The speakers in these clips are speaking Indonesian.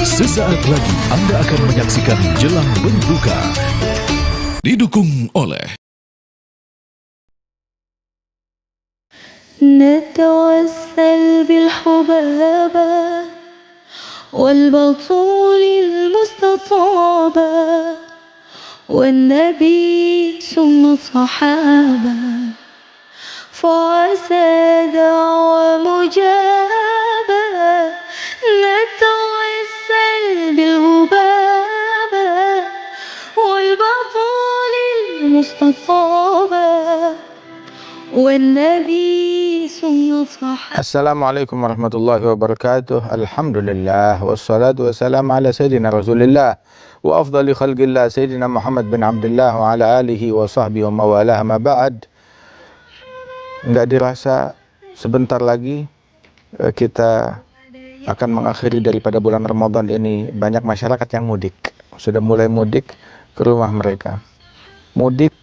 Sesaat lagi Anda akan menyaksikan Jelang Berbuka. Didukung oleh نتوسل بالحبابة والبطول المستطابة والنبي ثم الصحابة فعسى دعوة مجابة نتوسل بالهبابة والبطول المستطابة والنبي ثم الصحابة. Assalamualaikum warahmatullahi wabarakatuh. Alhamdulillah wassalatu wassalamu ala sayyidina Rasulillah wa afdali khalqillah sayyidina Muhammad bin Abdullah wa ala alihi wa sahbihi wa mawalah, amma ba'd. Enggak dirasa sebentar lagi kita akan mengakhiri daripada bulan Ramadan ini. Banyak masyarakat yang mudik, sudah mulai mudik ke rumah mereka. Mudik,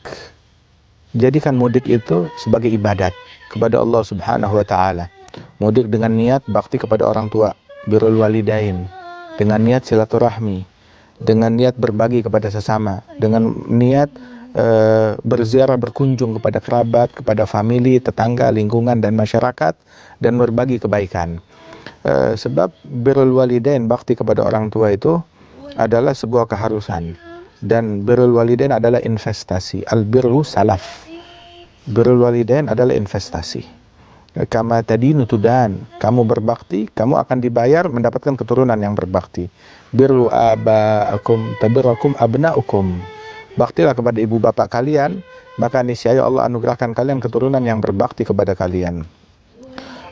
jadikan mudik itu sebagai ibadat kepada Allah Subhanahu wa Ta'ala. Mudik dengan niat bakti kepada orang tua, birrul walidain, dengan niat silaturahmi, dengan niat berbagi kepada sesama, dengan niat berziarah, berkunjung kepada kerabat, kepada famili, tetangga, lingkungan dan masyarakat, dan berbagi kebaikan. Sebab birrul walidain, bakti kepada orang tua itu adalah sebuah keharusan, dan birrul walidain adalah investasi. Al-birru salaf, birrul walidain adalah investasi. Kama tadinu tudan, kamu berbakti, kamu akan dibayar mendapatkan keturunan yang berbakti. Birru abaakum tabirrakum abnaukum, baktilah kepada ibu bapak kalian, maka niscaya Allah anugerahkan kalian keturunan yang berbakti kepada kalian.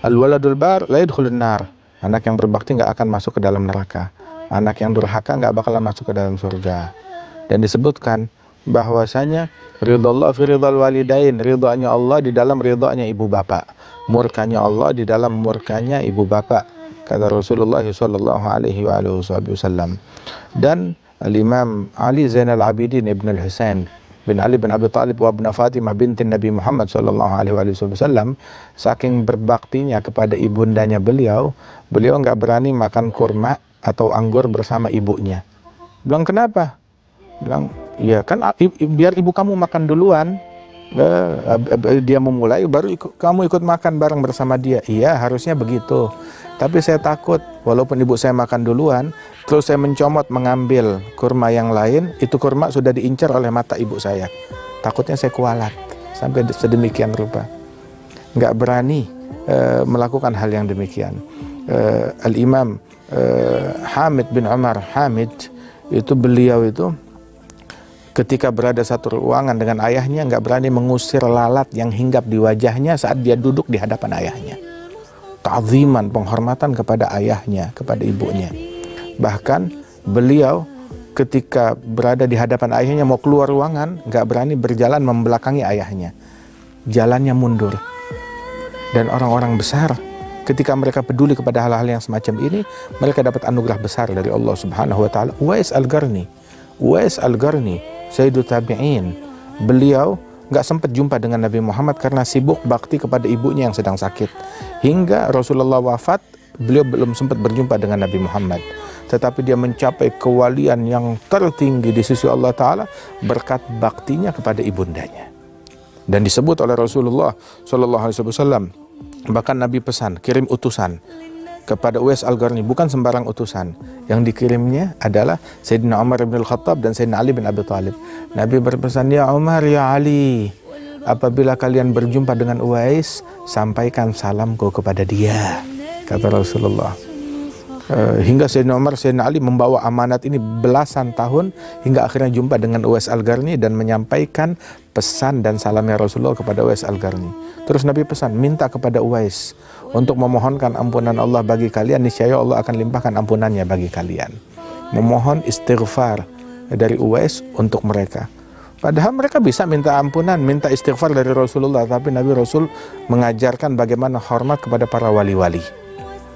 Al-waladul bar la yadkhulun nar, anak yang berbakti nggak akan masuk ke dalam neraka. Anak yang durhaka nggak bakalan masuk ke dalam surga. Dan disebutkan bahwasanya ridhallah fi ridhal walidain, ridhanya Allah di dalam ridhanya ibu bapak, murkanya Allah di dalam murkanya ibu bapak, kata Rasulullah sallallahu alaihi wasallam. Dan Al-Imam Ali Zainal Abidin Ibn Al-Husain bin Ali bin Abi Talib wa Ibn Fatimah binti Nabi Muhammad sallallahu alaihi wasallam, saking berbaktinya kepada ibundanya beliau nggak berani makan kurma atau anggur bersama ibunya. Bilang, kenapa? Bilang, ya kan biar ibu kamu makan duluan, dia memulai baru kamu ikut makan bareng bersama dia. Iya, harusnya begitu, tapi saya takut walaupun ibu saya makan duluan terus saya mencomot mengambil kurma yang lain, itu kurma sudah diincar oleh mata ibu saya, takutnya saya kualat. Sampai sedemikian rupa nggak berani melakukan hal yang demikian. Al-Imam Hamid bin Umar Hamid itu, beliau itu ketika berada satu ruangan dengan ayahnya nggak berani mengusir lalat yang hinggap di wajahnya saat dia duduk di hadapan ayahnya. Ta'ziman, penghormatan kepada ayahnya, kepada ibunya. Bahkan beliau ketika berada di hadapan ayahnya mau keluar ruangan nggak berani berjalan membelakangi ayahnya, jalannya mundur. Dan orang-orang besar ketika mereka peduli kepada hal-hal yang semacam ini, mereka dapat anugerah besar dari Allah Subhanahu wa Ta'ala. Uwais Al-Qarni, Sayyidut Tabi'in, beliau nggak sempat jumpa dengan Nabi Muhammad karena sibuk bakti kepada ibunya yang sedang sakit. Hingga Rasulullah wafat, beliau belum sempat berjumpa dengan Nabi Muhammad. Tetapi dia mencapai kewalian yang tertinggi di sisi Allah Ta'ala berkat baktinya kepada ibundanya. Dan disebut oleh Rasulullah SAW, bahkan Nabi pesan, kirim utusan kepada Uwais Al-Qarni, bukan sembarang utusan. Yang dikirimnya adalah Sayyidina Umar bin Al-Khattab dan Sayyidina Ali bin Abi Talib. Nabi berpesan, ya Umar, ya Ali, apabila kalian berjumpa dengan Uwais, sampaikan salamku kepada dia, kata Rasulullah. Hingga Sayyidina Umar, Sayyidina Ali membawa amanat ini belasan tahun, hingga akhirnya jumpa dengan Uwais Al-Qarni dan menyampaikan pesan dan salamnya Rasulullah kepada Uwais Al-Qarni. Terus Nabi pesan, minta kepada Uwais untuk memohonkan ampunan Allah bagi kalian, niscaya Allah akan limpahkan ampunannya bagi kalian. Memohon istighfar dari Uwais untuk mereka. Padahal mereka bisa minta ampunan, minta istighfar dari Rasulullah, tapi Nabi Rasul mengajarkan bagaimana hormat kepada para wali-wali.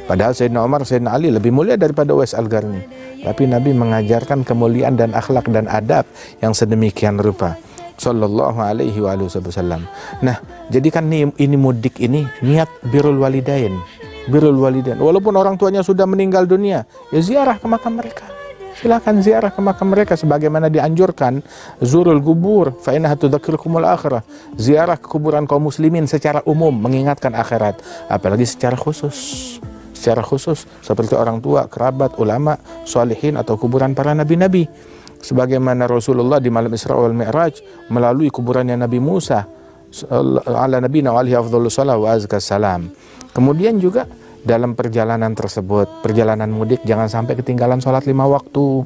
Padahal Sayyidina Umar, Sayyidina Ali lebih mulia daripada Uwais Al-Qarni, tapi Nabi mengajarkan kemuliaan dan akhlak dan adab yang sedemikian rupa. Sallallahu alaihi wasallam. Nah, jadikan ini mudik ini niat birrul walidain, birrul walidain. Walaupun orang tuanya sudah meninggal dunia, ya ziarah ke makam mereka. Silakan ziarah ke makam mereka sebagaimana dianjurkan, zurul kubur fa innaha tudzakirukumul akhirah. Ziarah ke kuburan kaum muslimin secara umum mengingatkan akhirat, apalagi secara khusus. Secara khusus seperti orang tua, kerabat, ulama, sholihin atau kuburan para nabi-nabi. Sebagaimana Rasulullah di malam Isra wal Mi'raj melalui kuburannya Nabi Musa ala nabiyina wa alihi afdhalus shalah wa azkas salam. Kemudian juga dalam perjalanan tersebut, perjalanan mudik, jangan sampai ketinggalan sholat 5 waktu.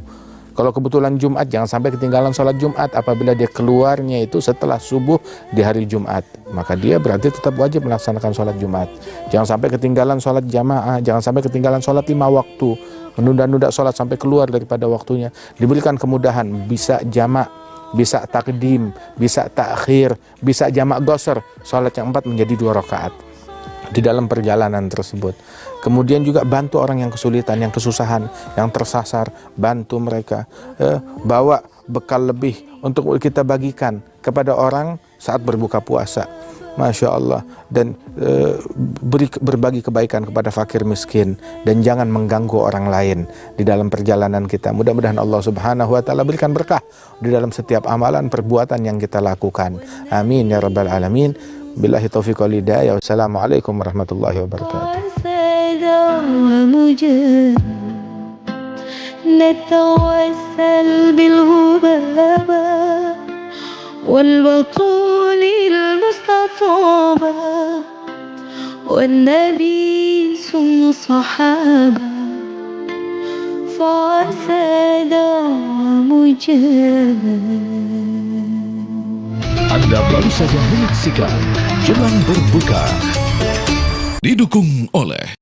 Kalau kebetulan Jumat, jangan sampai ketinggalan sholat Jumat apabila dia keluarnya itu setelah subuh di hari Jumat. Maka dia berarti tetap wajib melaksanakan sholat Jumat. Jangan sampai ketinggalan sholat jamaah, jangan sampai ketinggalan sholat 5 waktu. Menunda-nunda sholat sampai keluar daripada waktunya. Diberikan kemudahan, bisa jamak, bisa takdim, bisa takhir, bisa jamak qasar. Sholat yang 4 menjadi 2 rakaat di dalam perjalanan tersebut. Kemudian juga bantu orang yang kesulitan, yang kesusahan, yang tersasar, bantu mereka. Bawa bekal lebih untuk kita bagikan kepada orang saat berbuka puasa. Masya Allah. Dan berbagi kebaikan kepada fakir miskin, dan jangan mengganggu orang lain di dalam perjalanan kita. Mudah-mudahan Allah Subhanahu wa taala berikan berkah di dalam setiap amalan perbuatan yang kita lakukan. Amin ya rabbal alamin. Billahi taufiq wal hidayah. Wassalamualaikum warahmatullahi wabarakatuh. نتوسل بالهبابة والبطول المستطابة والنبي ثم الصحابة فسادا مجابا. Anda baru saja menyaksikan Jelang Berbuka. Didukung oleh